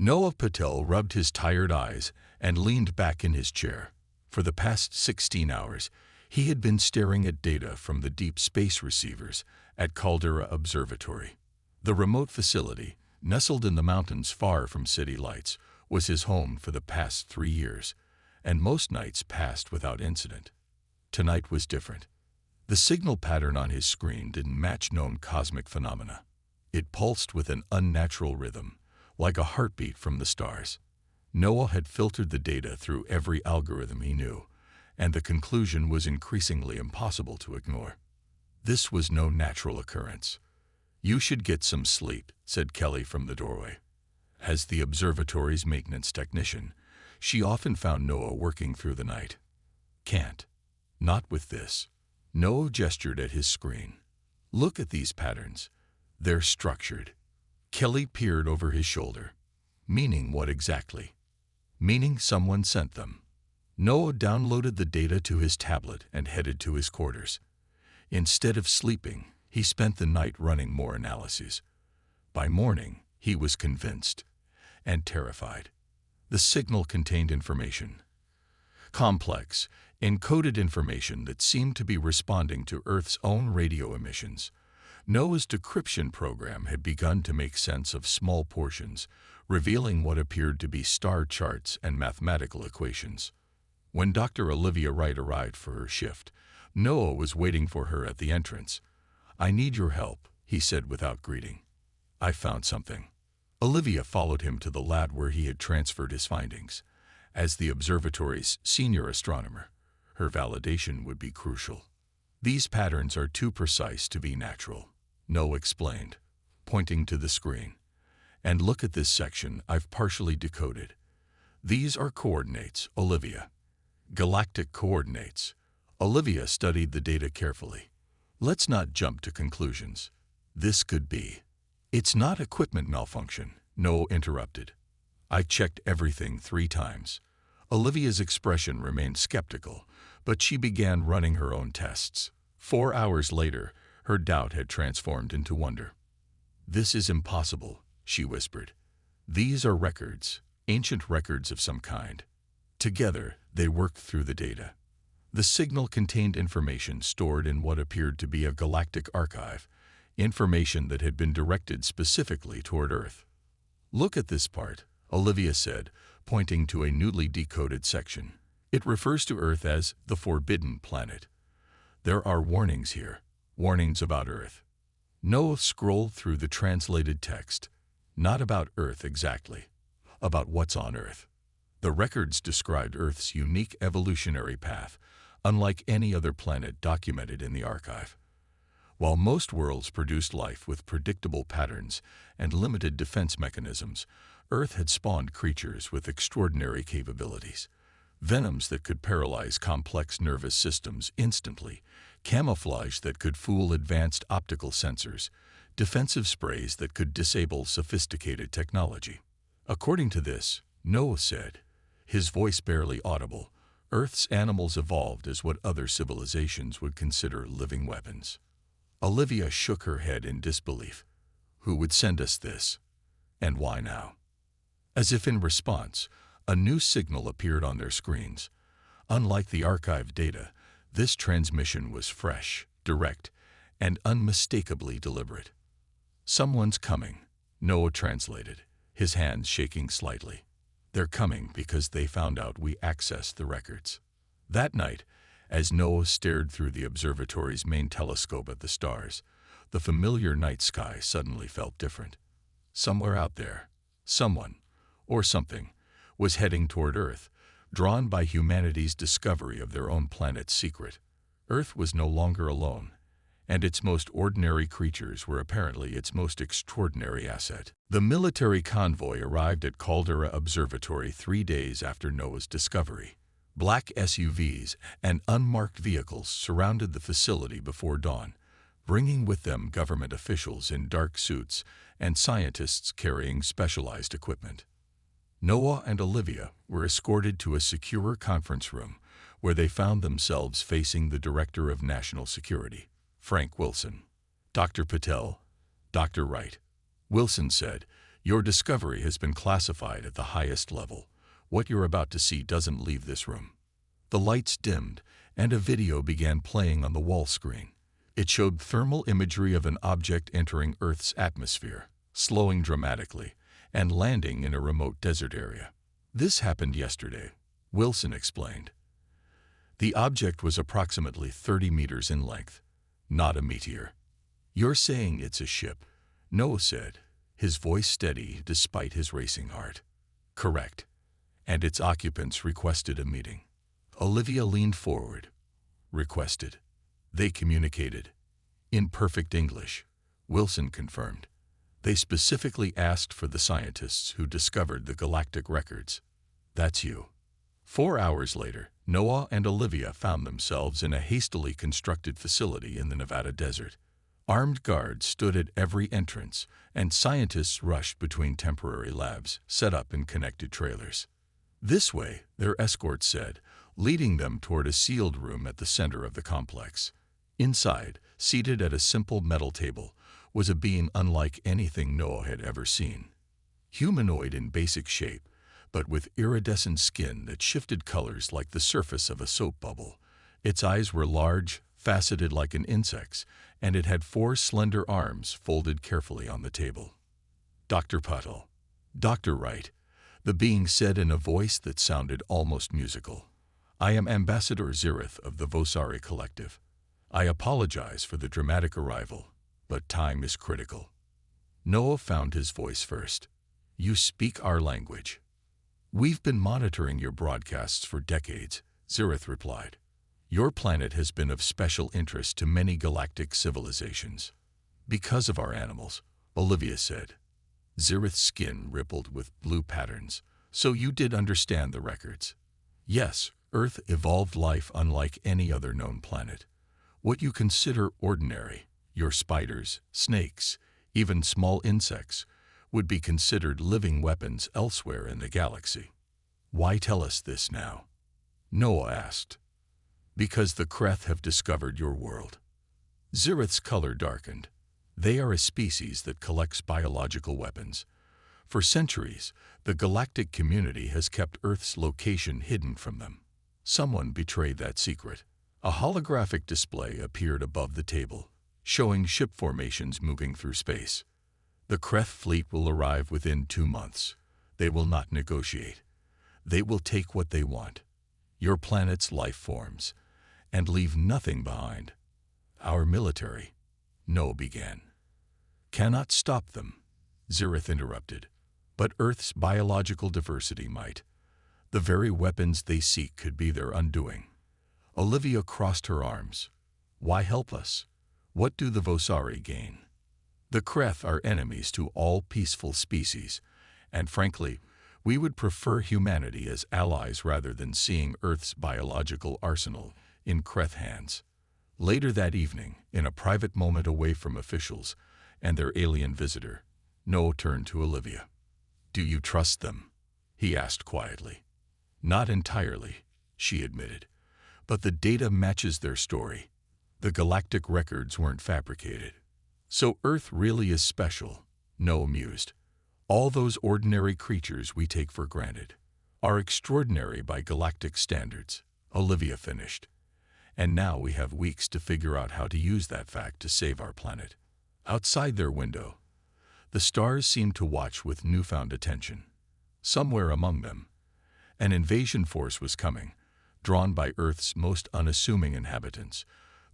Noah Patel rubbed his tired eyes and leaned back in his chair. For the past 16 hours, he had been staring at data from the deep space receivers at Caldera Observatory. The remote facility, nestled in the mountains far from city lights, was his home for the past 3 years, and most nights passed without incident. Tonight was different. The signal pattern on his screen didn't match known cosmic phenomena. It pulsed with an unnatural rhythm, like a heartbeat from the stars. Noah had filtered the data through every algorithm he knew, and the conclusion was increasingly impossible to ignore. This was no natural occurrence. "You should get some sleep," said Kelly from the doorway. As the observatory's maintenance technician, she often found Noah working through the night. "Can't. Not with this." Noah gestured at his screen. "Look at these patterns. They're structured." Kelly peered over his shoulder. "Meaning what exactly?" "Meaning someone sent them." Noah downloaded the data to his tablet and headed to his quarters. Instead of sleeping, he spent the night running more analyses. By morning, he was convinced and terrified. The signal contained information. Complex, encoded information that seemed to be responding to Earth's own radio emissions. Noah's decryption program had begun to make sense of small portions, revealing what appeared to be star charts and mathematical equations. When Dr. Olivia Wright arrived for her shift, Noah was waiting for her at the entrance. "I need your help," he said without greeting. "I found something." Olivia followed him to the lab where he had transferred his findings. As the observatory's senior astronomer, her validation would be crucial. "These patterns are too precise to be natural," Noah explained, pointing to the screen. "And look at this section I've partially decoded. These are coordinates, Olivia. Galactic coordinates." Olivia studied the data carefully. "Let's not jump to conclusions. This could be." "It's not equipment malfunction," Noah interrupted. "I checked everything 3 times. Olivia's expression remained skeptical, but she began running her own tests. 4 hours later, her doubt had transformed into wonder. "This is impossible," she whispered. "These are records, ancient records of some kind." Together, they worked through the data. The signal contained information stored in what appeared to be a galactic archive, information that had been directed specifically toward Earth. "Look at this part," Olivia said, pointing to a newly decoded section. "It refers to Earth as the Forbidden Planet. There are warnings here, warnings about Earth." Noah scrolled through the translated text. Not about Earth exactly, about what's on Earth. The records described Earth's unique evolutionary path, unlike any other planet documented in the archive. While most worlds produced life with predictable patterns and limited defense mechanisms, Earth had spawned creatures with extraordinary capabilities. Venoms that could paralyze complex nervous systems instantly, camouflage that could fool advanced optical sensors, defensive sprays that could disable sophisticated technology. According to this, Noah said, his voice barely audible, Earth's animals evolved as what other civilizations would consider living weapons. Olivia shook her head in disbelief. "Who would send us this? And why now?" As if in response, a new signal appeared on their screens. Unlike the archived data, this transmission was fresh, direct, and unmistakably deliberate. "Someone's coming," Noah translated, his hands shaking slightly. "They're coming because they found out we accessed the records." That night, as Noah stared through the observatory's main telescope at the stars, the familiar night sky suddenly felt different. Somewhere out there, someone, or something, was heading toward Earth, drawn by humanity's discovery of their own planet's secret. Earth was no longer alone, and its most ordinary creatures were apparently its most extraordinary asset. The military convoy arrived at Caldera Observatory 3 days after Noah's discovery. Black SUVs and unmarked vehicles surrounded the facility before dawn, bringing with them government officials in dark suits and scientists carrying specialized equipment. Noah and Olivia were escorted to a secure conference room where they found themselves facing the Director of National Security, Frank Wilson. "Dr. Patel, Dr. Wright," Wilson said, Your discovery has been classified at the highest level. What you're about to see doesn't leave this room." The lights dimmed, and a video began playing on the wall screen. It showed thermal imagery of an object entering Earth's atmosphere, slowing dramatically, and landing in a remote desert area. "This happened yesterday," Wilson explained. "The object was approximately 30 meters in length, not a meteor." "You're saying it's a ship?" Noah said, his voice steady despite his racing heart. "Correct. And its occupants requested a meeting." Olivia leaned forward. "Requested?" "They communicated." "In perfect English," Wilson confirmed. "They specifically asked for the scientists who discovered the galactic records." "That's you." 4 hours later, Noah and Olivia found themselves in a hastily constructed facility in the Nevada desert. Armed guards stood at every entrance, and scientists rushed between temporary labs set up in connected trailers. "This way," their escort said, leading them toward a sealed room at the center of the complex. Inside, seated at a simple metal table, was a being unlike anything Noah had ever seen. Humanoid in basic shape, but with iridescent skin that shifted colors like the surface of a soap bubble. Its eyes were large, faceted like an insect's, and it had 4 slender arms folded carefully on the table. "Dr. Patel." "Dr. Wright," the being said in a voice that sounded almost musical. "I am Ambassador Zirith of the Vosari Collective. I apologize for the dramatic arrival, but time is critical." Noah found his voice first. "You speak our language." "We've been monitoring your broadcasts for decades," Zirith replied. "Your planet has been of special interest to many galactic civilizations." "Because of our animals," Olivia said. Zirith's skin rippled with blue patterns. "So you did understand the records?" "Yes, Earth evolved life unlike any other known planet. What you consider ordinary, your spiders, snakes, even small insects, would be considered living weapons elsewhere in the galaxy." "Why tell us this now?" Noah asked. "Because the Kreth have discovered your world." Zirith's color darkened. "They are a species that collects biological weapons. For centuries, the galactic community has kept Earth's location hidden from them. Someone betrayed that secret." A holographic display appeared above the table, showing ship formations moving through space. "The Kreth fleet will arrive within 2 months. They will not negotiate. They will take what they want, your planet's life forms, and leave nothing behind. Our military," Noah began. "Cannot stop them," Zirith interrupted. "But Earth's biological diversity might. The very weapons they seek could be their undoing." Olivia crossed her arms. "Why help us? What do the Vosari gain?" "The Kreth are enemies to all peaceful species, and frankly, we would prefer humanity as allies rather than seeing Earth's biological arsenal in Kreth hands." Later that evening, in a private moment away from officials and their alien visitor, Noah turned to Olivia. "Do you trust them?" he asked quietly. "Not entirely," she admitted, "but the data matches their story. The galactic records weren't fabricated." "So Earth really is special," Noah mused. "All those ordinary creatures we take for granted are extraordinary by galactic standards," Olivia finished. "And now we have weeks to figure out how to use that fact to save our planet." Outside their window, the stars seemed to watch with newfound attention. Somewhere among them, an invasion force was coming, drawn by Earth's most unassuming inhabitants,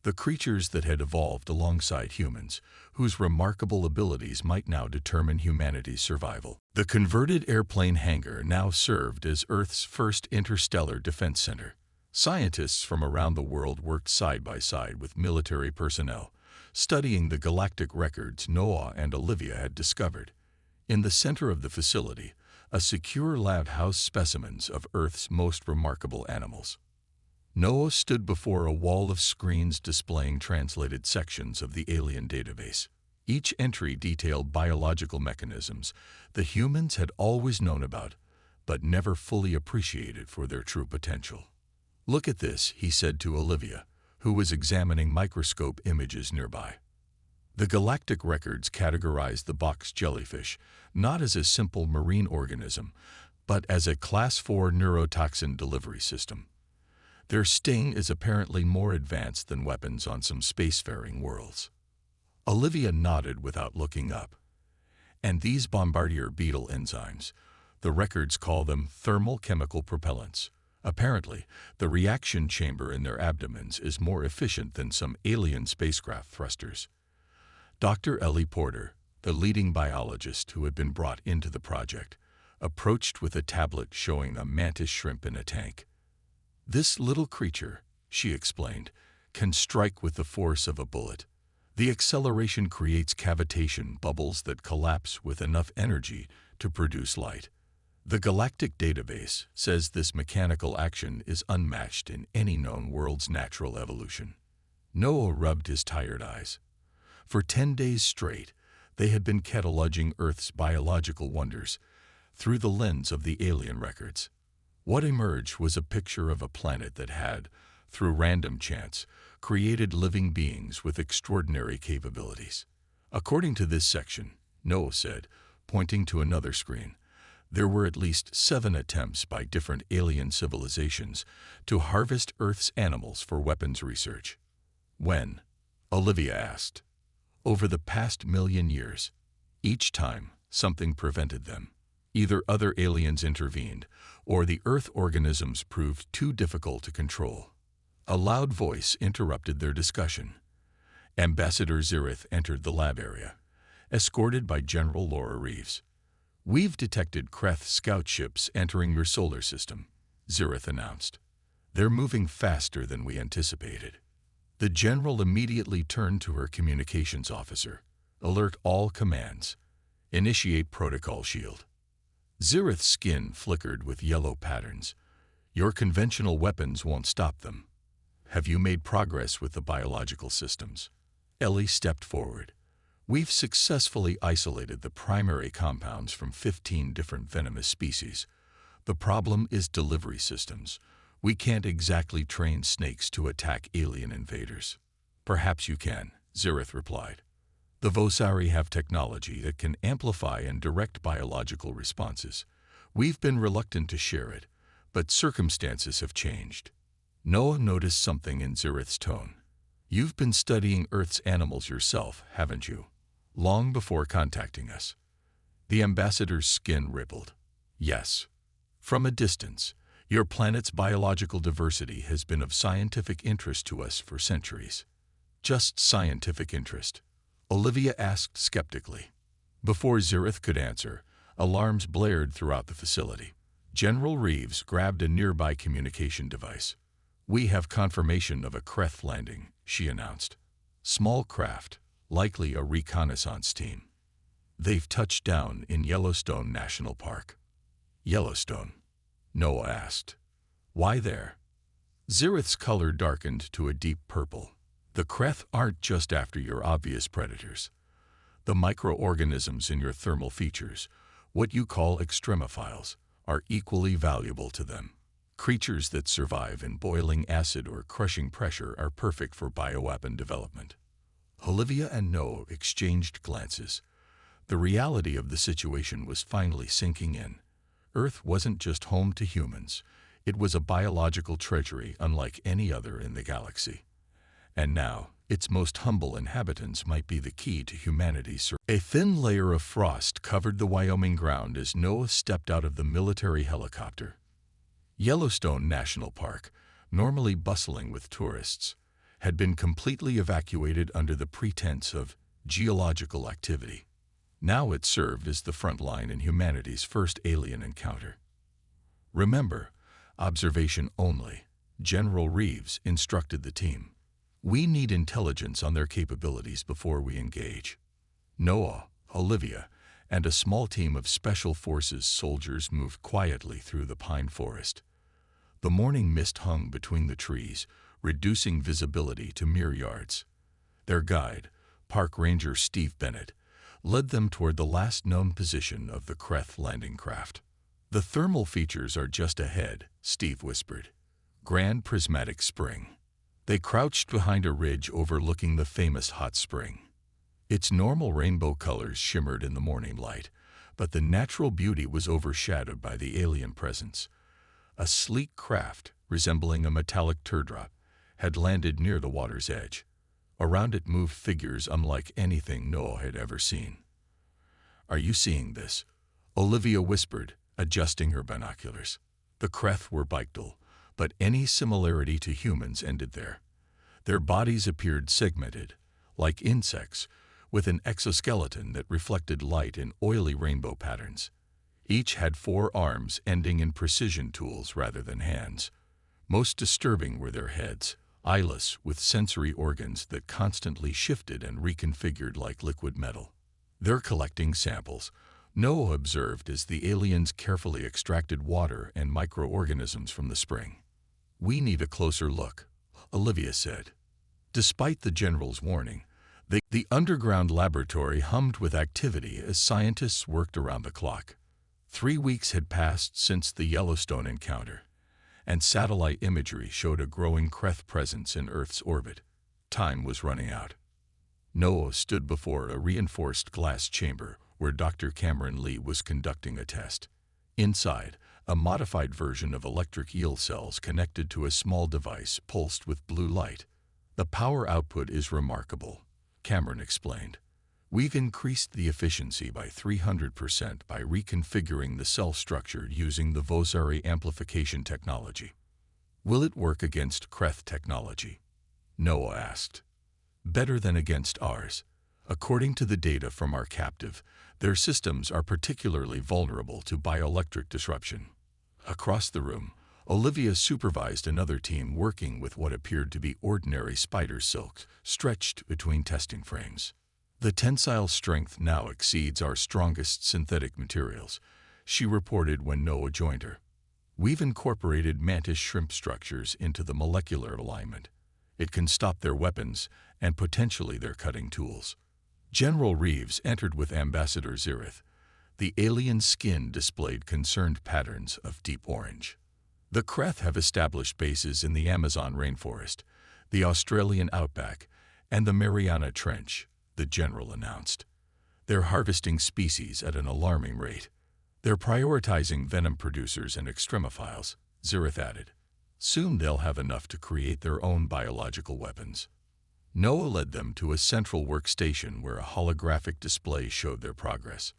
the creatures that had evolved alongside humans, whose remarkable abilities might now determine humanity's survival. The converted airplane hangar now served as Earth's first interstellar defense center. Scientists from around the world worked side by side with military personnel, studying the galactic records Noah and Olivia had discovered. In the center of the facility, a secure lab housed specimens of Earth's most remarkable animals. Noah stood before a wall of screens displaying translated sections of the alien database. Each entry detailed biological mechanisms the humans had always known about, but never fully appreciated for their true potential. "Look at this," he said to Olivia, who was examining microscope images nearby. The galactic records categorize the box jellyfish not as a simple marine organism, but as a Class 4 neurotoxin delivery system. Their sting is apparently more advanced than weapons on some spacefaring worlds. Olivia nodded without looking up. And these bombardier beetle enzymes, the records call them thermal chemical propellants. Apparently, the reaction chamber in their abdomens is more efficient than some alien spacecraft thrusters. Dr. Ellie Porter, the leading biologist who had been brought into the project, approached with a tablet showing a mantis shrimp in a tank. This little creature, she explained, can strike with the force of a bullet. The acceleration creates cavitation bubbles that collapse with enough energy to produce light. The galactic database says this mechanical action is unmatched in any known world's natural evolution. Noah rubbed his tired eyes. For 10 days straight, they had been cataloging Earth's biological wonders through the lens of the alien records. What emerged was a picture of a planet that had, through random chance, created living beings with extraordinary capabilities. According to this section, Noah said, pointing to another screen, there were at least 7 attempts by different alien civilizations to harvest Earth's animals for weapons research. When? Olivia asked. Over the past million years. Each time, something prevented them. Either other aliens intervened, or the Earth organisms proved too difficult to control. A loud voice interrupted their discussion. Ambassador Zirith entered the lab area, escorted by General Laura Reeves. "We've detected Kreth scout ships entering your solar system," Zirith announced. "They're moving faster than we anticipated." The general immediately turned to her communications officer. "Alert all commands. Initiate protocol shield." Zirith's skin flickered with yellow patterns. "Your conventional weapons won't stop them." "Have you made progress with the biological systems?" Ellie stepped forward. "We've successfully isolated the primary compounds from 15 different venomous species. The problem is delivery systems. We can't exactly train snakes to attack alien invaders." "Perhaps you can," Zirith replied. "The Vosari have technology that can amplify and direct biological responses. We've been reluctant to share it, but circumstances have changed." Noah noticed something in Zirith's tone. "You've been studying Earth's animals yourself, haven't you? Long before contacting us." The ambassador's skin rippled. "Yes. From a distance, your planet's biological diversity has been of scientific interest to us for centuries." "Just scientific interest?" Olivia asked skeptically. Before Zirith could answer, alarms blared throughout the facility. General Reeves grabbed a nearby communication device. "We have confirmation of a Kreth landing," she announced. "Small craft, likely a reconnaissance team. They've touched down in Yellowstone National Park." "Yellowstone?" Noah asked. "Why there?" Zirith's color darkened to a deep purple. "The Kreth aren't just after your obvious predators. The microorganisms in your thermal features, what you call extremophiles, are equally valuable to them. Creatures that survive in boiling acid or crushing pressure are perfect for bioweapon development." Olivia and Noah exchanged glances. The reality of the situation was finally sinking in. Earth wasn't just home to humans. It was a biological treasury unlike any other in the galaxy. And now, its most humble inhabitants might be the key to humanity's survival. A thin layer of frost covered the Wyoming ground as Noah stepped out of the military helicopter. Yellowstone National Park, normally bustling with tourists, had been completely evacuated under the pretense of geological activity. Now it served as the front line in humanity's first alien encounter. "Remember, observation only," General Reeves instructed the team. "We need intelligence on their capabilities before we engage." Noah, Olivia, and a small team of Special Forces soldiers moved quietly through the pine forest. The morning mist hung between the trees, reducing visibility to mere yards. Their guide, Park Ranger Steve Bennett, led them toward the last known position of the Kreth landing craft. "The thermal features are just ahead," Steve whispered. "Grand Prismatic Spring." They crouched behind a ridge overlooking the famous hot spring. Its normal rainbow colors shimmered in the morning light, but the natural beauty was overshadowed by the alien presence. A sleek craft, resembling a metallic teardrop, had landed near the water's edge. Around it moved figures unlike anything Noah had ever seen. "Are you seeing this?" Olivia whispered, adjusting her binoculars. The Kreth were bipedal, but any similarity to humans ended there. Their bodies appeared segmented, like insects, with an exoskeleton that reflected light in oily rainbow patterns. Each had 4 arms ending in precision tools rather than hands. Most disturbing were their heads, eyeless with sensory organs that constantly shifted and reconfigured like liquid metal. "They're collecting samples," Noah observed as the aliens carefully extracted water and microorganisms from the spring. "We need a closer look," Olivia said. Despite the general's warning, the underground laboratory hummed with activity as scientists worked around the clock. 3 weeks had passed since the Yellowstone encounter, and satellite imagery showed a growing Kreth presence in Earth's orbit. Time was running out. Noah stood before a reinforced glass chamber where Dr. Cameron Lee was conducting a test. Inside, a modified version of electric eel cells connected to a small device pulsed with blue light. "The power output is remarkable," Cameron explained. "We've increased the efficiency by 300% by reconfiguring the cell structure using the Vosari amplification technology." "Will it work against Kreth technology?" Noah asked. "Better than against ours. According to the data from our captive, their systems are particularly vulnerable to bioelectric disruption." Across the room, Olivia supervised another team working with what appeared to be ordinary spider silks stretched between testing frames. "The tensile strength now exceeds our strongest synthetic materials," she reported when Noah joined her. "We've incorporated mantis shrimp structures into the molecular alignment. It can stop their weapons and potentially their cutting tools." General Reeves entered with Ambassador Zirith. The alien skin displayed concerned patterns of deep orange. "The Kreth have established bases in the Amazon rainforest, the Australian outback, and the Mariana Trench," the general announced. "They're harvesting species at an alarming rate. They're prioritizing venom producers and extremophiles," Zirith added. "Soon they'll have enough to create their own biological weapons." Noah led them to a central workstation where a holographic display showed their progress.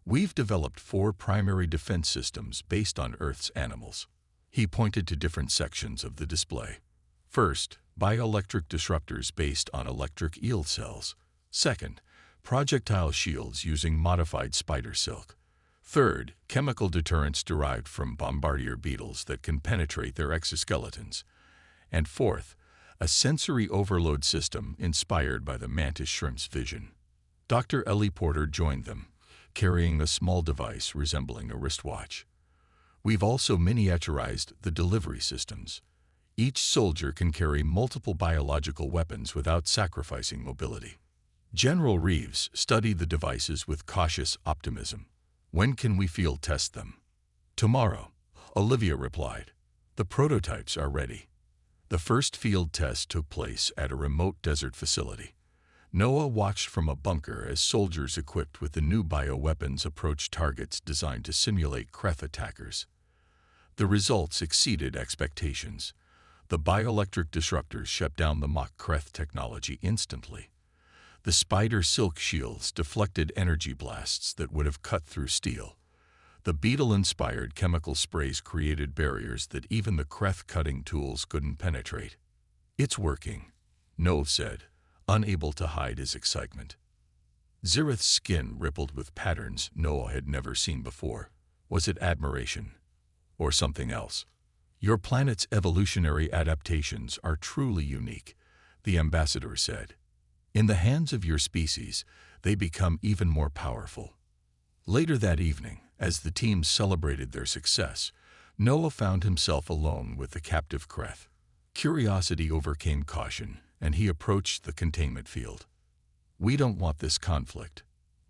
"We've developed 4 primary defense systems based on Earth's animals." He pointed to different sections of the display. First, bioelectric disruptors based on electric eel cells. Second, projectile shields using modified spider silk. Third, chemical deterrents derived from bombardier beetles that can penetrate their exoskeletons. And fourth, a sensory overload system inspired by the mantis shrimp's vision. Dr. Ellie Porter joined them, carrying a small device resembling a wristwatch. "We've also miniaturized the delivery systems. Each soldier can carry multiple biological weapons without sacrificing mobility." General Reeves studied the devices with cautious optimism. "When can we field test them?" "Tomorrow," Olivia replied. "The prototypes are ready." The first field test took place at a remote desert facility. Noah watched from a bunker as soldiers equipped with the new bioweapons approached targets designed to simulate Kreth attackers. The results exceeded expectations. The bioelectric disruptors shut down the mock Kreth technology instantly. The spider silk shields deflected energy blasts that would have cut through steel. The beetle-inspired chemical sprays created barriers that even the Kreth cutting tools couldn't penetrate. "It's working," Noah said, unable to hide his excitement. Zirith's skin rippled with patterns Noah had never seen before. Was it admiration? Or something else? "Your planet's evolutionary adaptations are truly unique," the ambassador said. "In the hands of your species, they become even more powerful." Later that evening, as the teams celebrated their success, Noah found himself alone with the captive Kreth. Curiosity overcame caution, and he approached the containment field. "We don't want this conflict,"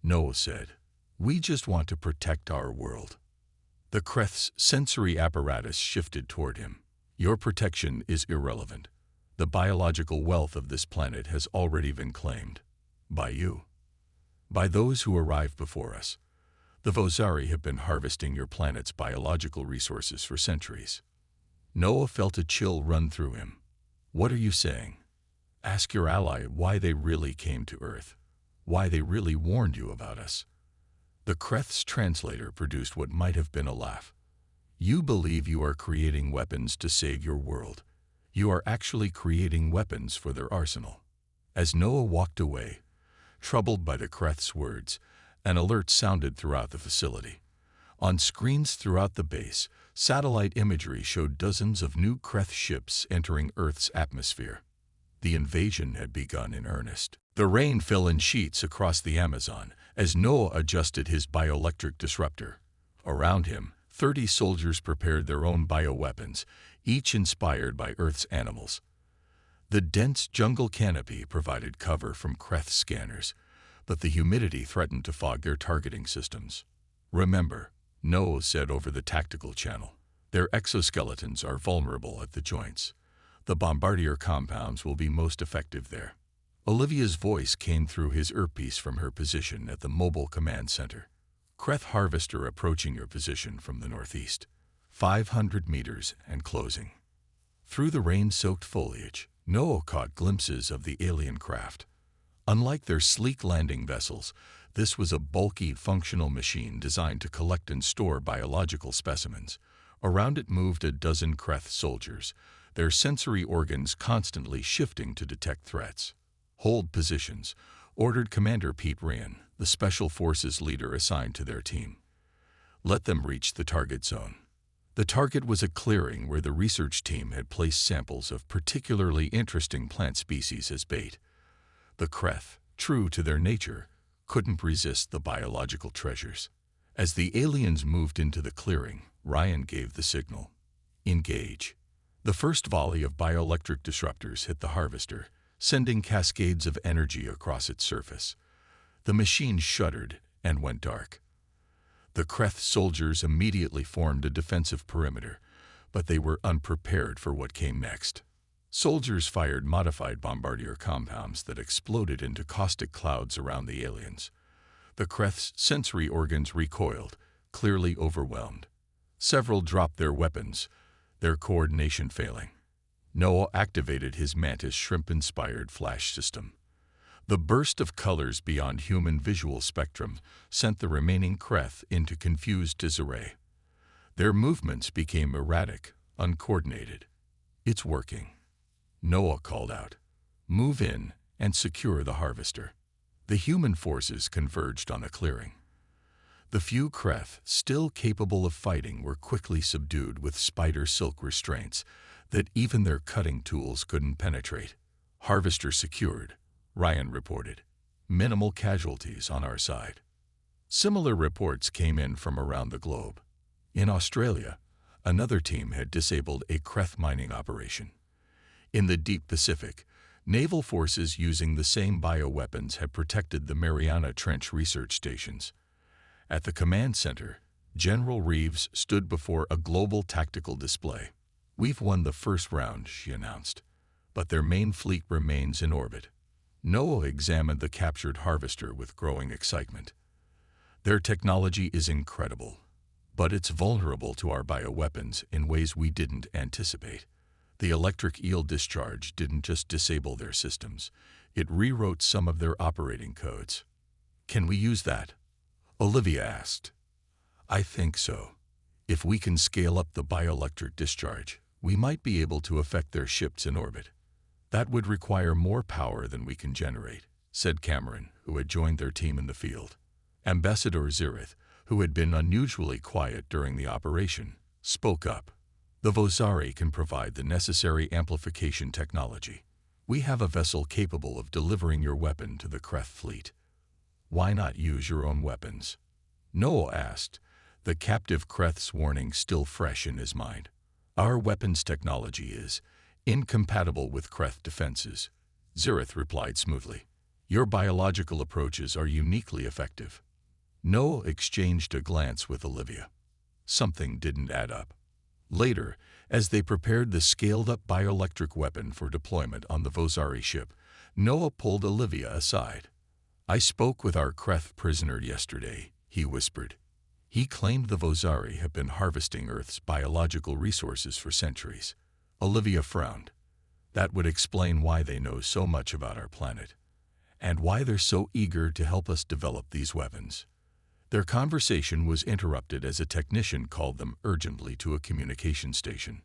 Noah said. "We just want to protect our world." The Kreth's sensory apparatus shifted toward him. "Your protection is irrelevant. The biological wealth of this planet has already been claimed. By you." by those who arrived before us. The Vozari have been harvesting your planet's biological resources for centuries. Noah felt a chill run through him. What are you saying? Ask your ally why they really came to Earth, why they really warned you about us. The Kreth's translator produced what might have been a laugh. You believe you are creating weapons to save your world. You are actually creating weapons for their arsenal. As Noah walked away, troubled by the Kreth's words, an alert sounded throughout the facility. On screens throughout the base, satellite imagery showed dozens of new Kreth ships entering Earth's atmosphere. The invasion had begun in earnest. The rain fell in sheets across the Amazon as Noah adjusted his bioelectric disruptor. Around him, 30 soldiers prepared their own bioweapons, each inspired by Earth's animals. The dense jungle canopy provided cover from Kreth scanners, but the humidity threatened to fog their targeting systems. Remember, Noah said over the tactical channel, their exoskeletons are vulnerable at the joints. The bombardier compounds will be most effective there. Olivia's voice came through his earpiece from her position at the mobile command center. Kreth harvester approaching your position from the northeast. 500 meters and closing. Through the rain-soaked foliage, Noah caught glimpses of the alien craft. Unlike their sleek landing vessels, this was a bulky, functional machine designed to collect and store biological specimens. Around it moved a dozen Kreth soldiers, their sensory organs constantly shifting to detect threats. Hold positions, ordered Commander Pete Ryan, the Special Forces leader assigned to their team. Let them reach the target zone. The target was a clearing where the research team had placed samples of particularly interesting plant species as bait. The Kreth, true to their nature, couldn't resist the biological treasures. As the aliens moved into the clearing, Ryan gave the signal. Engage. The first volley of bioelectric disruptors hit the harvester, sending cascades of energy across its surface. The machine shuddered and went dark. The Kreth soldiers immediately formed a defensive perimeter, but they were unprepared for what came next. Soldiers fired modified bombardier compounds that exploded into caustic clouds around the aliens. The Kreth's sensory organs recoiled, clearly overwhelmed. Several dropped their weapons, their coordination failing. Noah activated his Mantis shrimp-inspired flash system. The burst of colors beyond human visual spectrum sent the remaining Kreth into confused disarray. Their movements became erratic, uncoordinated. It's working. Noah called out. Move in and secure the harvester. The human forces converged on the clearing. The few Kreth still capable of fighting were quickly subdued with spider silk restraints that even their cutting tools couldn't penetrate. Harvester secured, Ryan reported. Minimal casualties on our side. Similar reports came in from around the globe. In Australia, another team had disabled a Kreth mining operation. In the deep Pacific, naval forces using the same bioweapons had protected the Mariana Trench research stations. At the command center, General Reeves stood before a global tactical display. We've won the first round, she announced, but their main fleet remains in orbit. Noah examined the captured harvester with growing excitement. Their technology is incredible, but it's vulnerable to our bioweapons in ways we didn't anticipate. The electric eel discharge didn't just disable their systems, it rewrote some of their operating codes. Can we use that? Olivia asked. I think so. If we can scale up the bioelectric discharge, we might be able to affect their ships in orbit. That would require more power than we can generate, said Cameron, who had joined their team in the field. Ambassador Zirith, who had been unusually quiet during the operation, spoke up. The Vozari can provide the necessary amplification technology. We have a vessel capable of delivering your weapon to the Kreth fleet. Why not use your own weapons? Noah asked, the captive Kreth's warning still fresh in his mind. Our weapons technology is incompatible with Kreth defenses, Zirith replied smoothly. Your biological approaches are uniquely effective. Noah exchanged a glance with Olivia. Something didn't add up. Later, as they prepared the scaled-up bioelectric weapon for deployment on the Vozari ship, Noah pulled Olivia aside. I spoke with our Kreth prisoner yesterday, he whispered. He claimed the Vosari have been harvesting Earth's biological resources for centuries. Olivia frowned. That would explain why they know so much about our planet, and why they're so eager to help us develop these weapons. Their conversation was interrupted as a technician called them urgently to a communication station.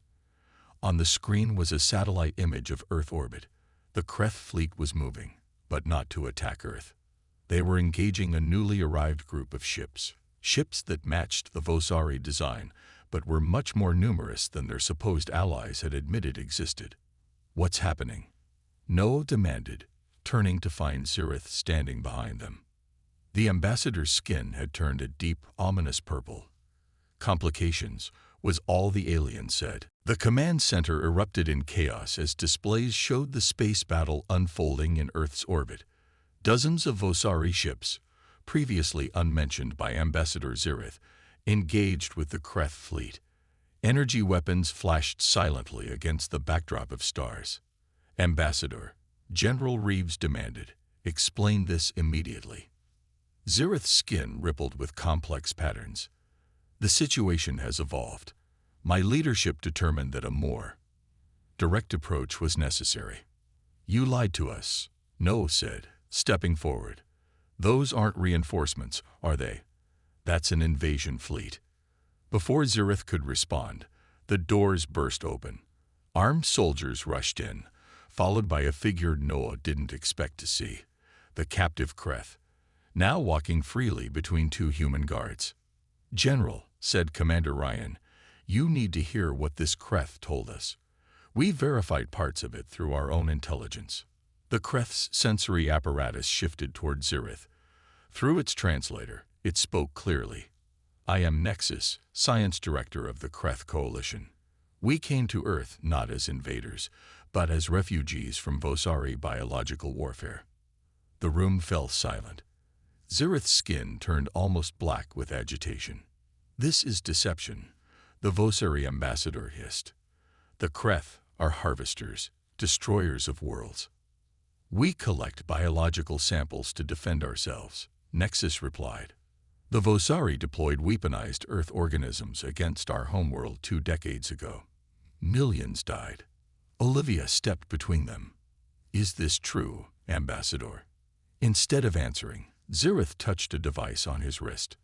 On the screen was a satellite image of Earth orbit. The Kreth fleet was moving, but not to attack Earth. They were engaging a newly arrived group of ships that matched the Vosari design, but were much more numerous than their supposed allies had admitted existed. What's happening? Noah demanded, turning to find Zirith standing behind them. The ambassador's skin had turned a deep, ominous purple. Complications, was all the alien said. The command center erupted in chaos as displays showed the space battle unfolding in Earth's orbit. Dozens of Vosari ships, previously unmentioned by Ambassador Zirith, engaged with the Kreth fleet. Energy weapons flashed silently against the backdrop of stars. Ambassador, General Reeves demanded, explain this immediately. Zirith's skin rippled with complex patterns. The situation has evolved. My leadership determined that a more direct approach was necessary. You lied to us, Noah said, stepping forward. Those aren't reinforcements, are they? That's an invasion fleet. Before Zirith could respond, the doors burst open. Armed soldiers rushed in, followed by a figure Noah didn't expect to see, the captive Kreth, now walking freely between two human guards. General, said Commander Ryan, you need to hear what this Kreth told us. We verified parts of it through our own intelligence. The Kreth's sensory apparatus shifted toward Zirith. Through its translator, it spoke clearly. I am Nexus, Science Director of the Kreth Coalition. We came to Earth not as invaders, but as refugees from Vosari biological warfare. The room fell silent. Zirith's skin turned almost black with agitation. This is deception, the Vosari ambassador hissed. The Kreth are harvesters, destroyers of worlds. We collect biological samples to defend ourselves, Nexus replied. The Vosari deployed weaponized Earth organisms against our homeworld 2 decades ago. Millions died. Olivia stepped between them. Is this true, Ambassador? Instead of answering, Zirith touched a device on his wrist.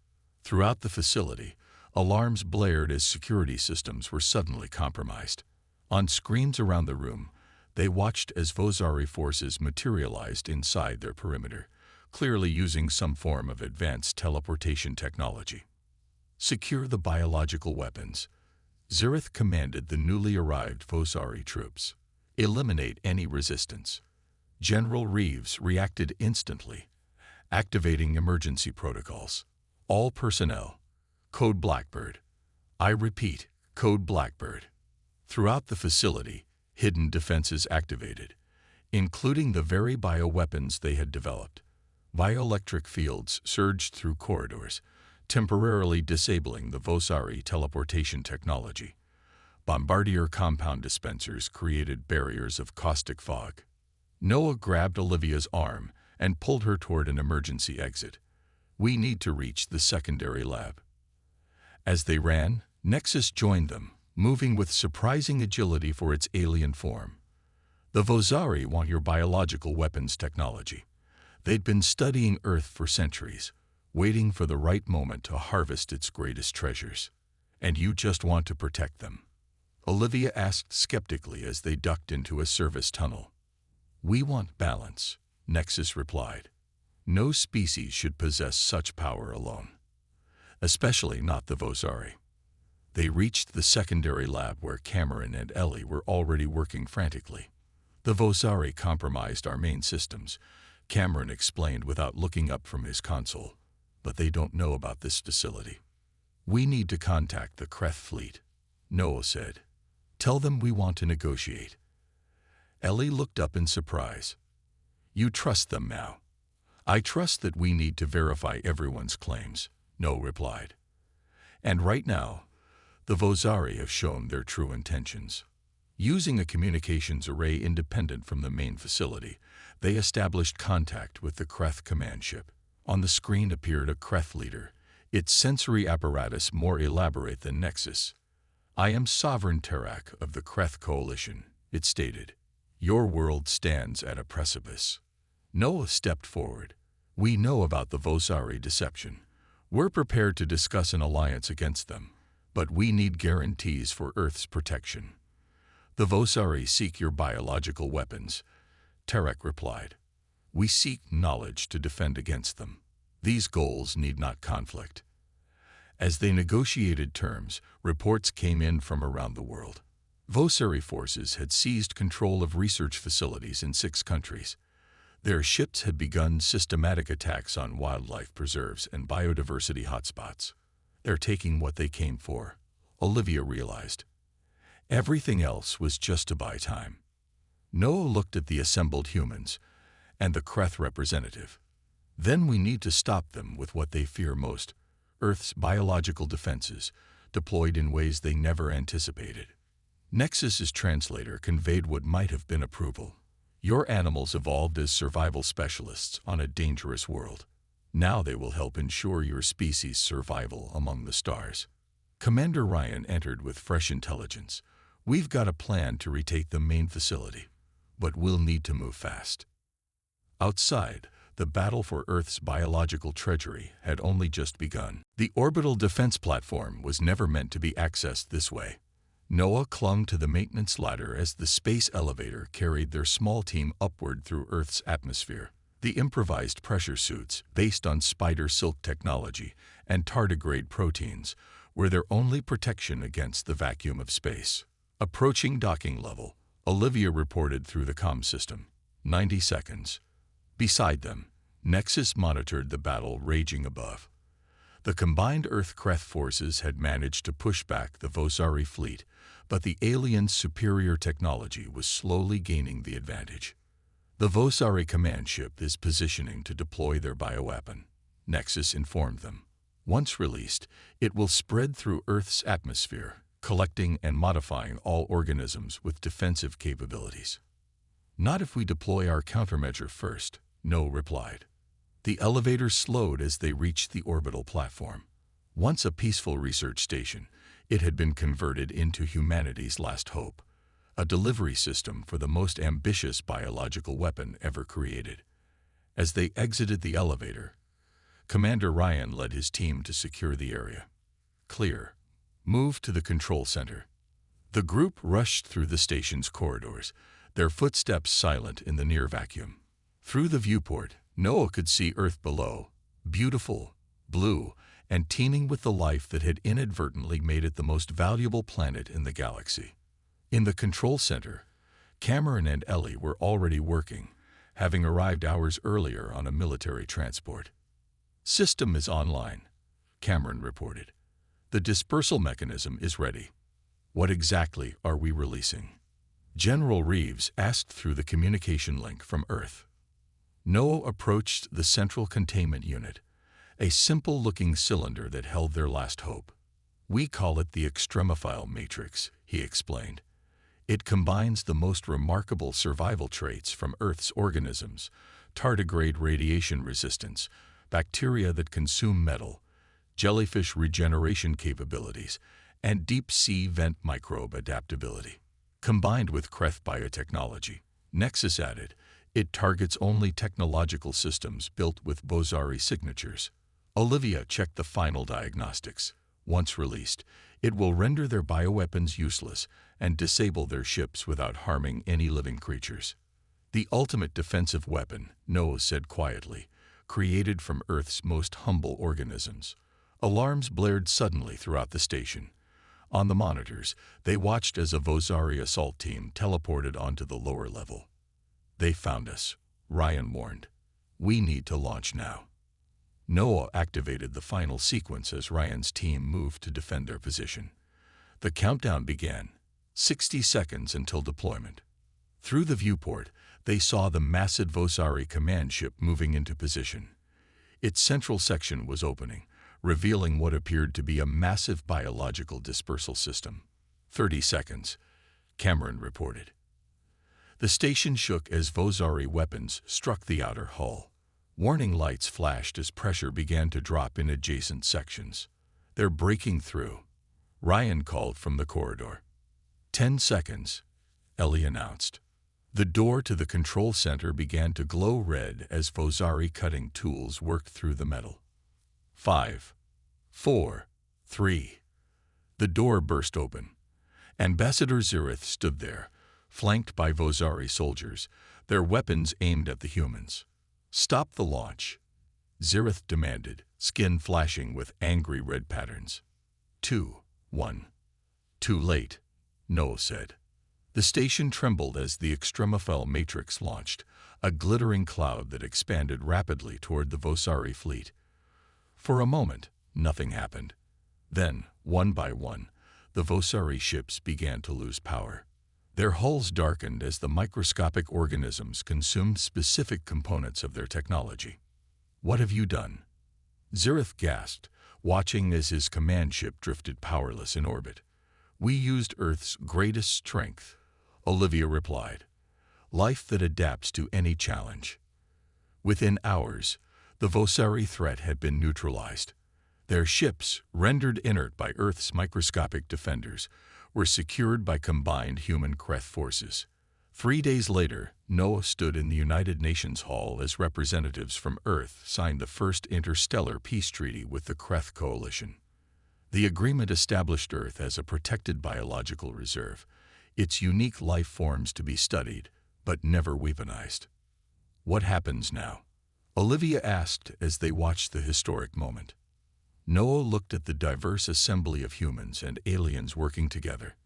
Throughout the facility, alarms blared as security systems were suddenly compromised. On screens around the room, they watched as Vosari forces materialized inside their perimeter, clearly using some form of advanced teleportation technology. Secure the biological weapons. Zirith commanded the newly arrived Vosari troops. Eliminate any resistance. General Reeves reacted instantly, activating emergency protocols. All personnel. Code Blackbird. I repeat, Code Blackbird. Throughout the facility, hidden defenses activated, including the very bioweapons they had developed. Bioelectric fields surged through corridors, temporarily disabling the Vosari teleportation technology. Bombardier compound dispensers created barriers of caustic fog. Noah grabbed Olivia's arm and pulled her toward an emergency exit. We need to reach the secondary lab. As they ran, Nexus joined them, moving with surprising agility for its alien form. The Vosari want your biological weapons technology. They'd been studying Earth for centuries, waiting for the right moment to harvest its greatest treasures. And you just want to protect them? Olivia asked skeptically as they ducked into a service tunnel. We want balance, Nexus replied. No species should possess such power alone. Especially not the Vosari. They reached the secondary lab where Cameron and Ellie were already working frantically. The Vosari compromised our main systems, Cameron explained without looking up from his console. But they don't know about this facility. We need to contact the Kreth fleet, Noah said. Tell them we want to negotiate. Ellie looked up in surprise. You trust them now? I trust that we need to verify everyone's claims, Noah replied. And right now, the Vosari have shown their true intentions. Using a communications array independent from the main facility, they established contact with the Kreth command ship. On the screen appeared a Kreth leader, its sensory apparatus more elaborate than Nexus. "I am Sovereign Terak of the Kreth Coalition," it stated. "Your world stands at a precipice." Noah stepped forward. "We know about the Vosari deception. We're prepared to discuss an alliance against them, but we need guarantees for Earth's protection." "The Vosari seek your biological weapons," Terak replied. "We seek knowledge to defend against them. These goals need not conflict." As they negotiated terms, reports came in from around the world. Vosari forces had seized control of research facilities in 6 countries. Their ships had begun systematic attacks on wildlife preserves and biodiversity hotspots. "They're taking what they came for," Olivia realized. Everything else was just to buy time. Noah looked at the assembled humans and the Kreth representative. "Then we need to stop them with what they fear most, Earth's biological defenses, deployed in ways they never anticipated." Nexus's translator conveyed what might have been approval. "Your animals evolved as survival specialists on a dangerous world. Now they will help ensure your species' survival among the stars." Commander Ryan entered with fresh intelligence. "We've got a plan to retake the main facility, but we'll need to move fast." Outside, the battle for Earth's biological treasury had only just begun. The orbital defense platform was never meant to be accessed this way. Noah clung to the maintenance ladder as the space elevator carried their small team upward through Earth's atmosphere. The improvised pressure suits, based on spider silk technology and tardigrade proteins, were their only protection against the vacuum of space. Approaching docking level, Olivia reported through the comm system. 90 seconds. Beside them, Nexus monitored the battle raging above. The combined Earth-Kreth forces had managed to push back the Vosari fleet, but the aliens' superior technology was slowly gaining the advantage. "The Vosari command ship is positioning to deploy their bioweapon," Nexus informed them. "Once released, it will spread through Earth's atmosphere, collecting and modifying all organisms with defensive capabilities." "Not if we deploy our countermeasure first," Noah replied. The elevator slowed as they reached the orbital platform. Once a peaceful research station, it had been converted into humanity's last hope, a delivery system for the most ambitious biological weapon ever created. As they exited the elevator, Commander Ryan led his team to secure the area. "Clear. Move to the control center." The group rushed through the station's corridors, their footsteps silent in the near vacuum. Through the viewport, Noah could see Earth below, beautiful, blue, and teeming with the life that had inadvertently made it the most valuable planet in the galaxy. In the control center, Cameron and Ellie were already working, having arrived hours earlier on a military transport. "System is online," Cameron reported. "The dispersal mechanism is ready." "What exactly are we releasing?" General Reeves asked through the communication link from Earth. Noah approached the central containment unit, a simple-looking cylinder that held their last hope. "We call it the Extremophile Matrix," he explained. "It combines the most remarkable survival traits from Earth's organisms, tardigrade radiation resistance, bacteria that consume metal, jellyfish regeneration capabilities, and deep-sea vent microbe adaptability. Combined with Kreth biotechnology," Nexus added, "it targets only technological systems built with Vosari signatures." Olivia checked the final diagnostics. Once released, it will render their bioweapons useless and disable their ships without harming any living creatures. "The ultimate defensive weapon," Noah said quietly, "created from Earth's most humble organisms." Alarms blared suddenly throughout the station. On the monitors, they watched as a Vosari assault team teleported onto the lower level. "They found us," Ryan warned. "We need to launch now." Noah activated the final sequence as Ryan's team moved to defend their position. The countdown began, 60 seconds until deployment. Through the viewport, they saw the massive Vosari command ship moving into position. Its central section was opening, revealing what appeared to be a massive biological dispersal system. 30 seconds. Cameron reported. The station shook as Vozari weapons struck the outer hull. Warning lights flashed as pressure began to drop in adjacent sections. "They're breaking through," Ryan called from the corridor. 10 seconds, Ellie announced. The door to the control center began to glow red as Vozari cutting tools worked through the metal. 5, 4, 3. The door burst open. Ambassador Zirith stood there, flanked by Vozari soldiers, their weapons aimed at the humans. "Stop the launch," Zirith demanded, skin flashing with angry red patterns. 2, 1. "Too late," Noah said. The station trembled as the Extremofel Matrix launched, a glittering cloud that expanded rapidly toward the Vozari fleet. For a moment, nothing happened. Then, one by one, the Vozari ships began to lose power. Their hulls darkened as the microscopic organisms consumed specific components of their technology. "What have you done?" Zirith gasped, watching as his command ship drifted powerless in orbit. "We used Earth's greatest strength," Olivia replied. "Life that adapts to any challenge." Within hours, the Vozari threat had been neutralized. Their ships, rendered inert by Earth's microscopic defenders, were secured by combined human-Kreth forces. 3 days later, Noah stood in the United Nations Hall as representatives from Earth signed the first interstellar peace treaty with the Kreth Coalition. The agreement established Earth as a protected biological reserve, its unique life forms to be studied, but never weaponized. "What happens now?" Olivia asked as they watched the historic moment. Noah looked at the diverse assembly of humans and aliens working together.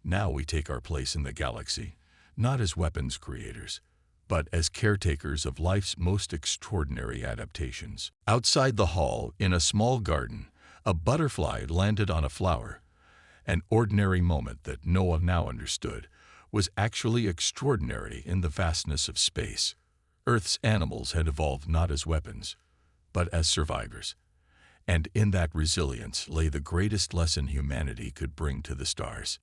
"Now we take our place in the galaxy, not as weapons creators, but as caretakers of life's most extraordinary adaptations." Outside the hall, in a small garden, a butterfly landed on a flower. An ordinary moment that Noah now understood was actually extraordinary in the vastness of space. Earth's animals had evolved not as weapons, but as survivors. And in that resilience lay the greatest lesson humanity could bring to the stars.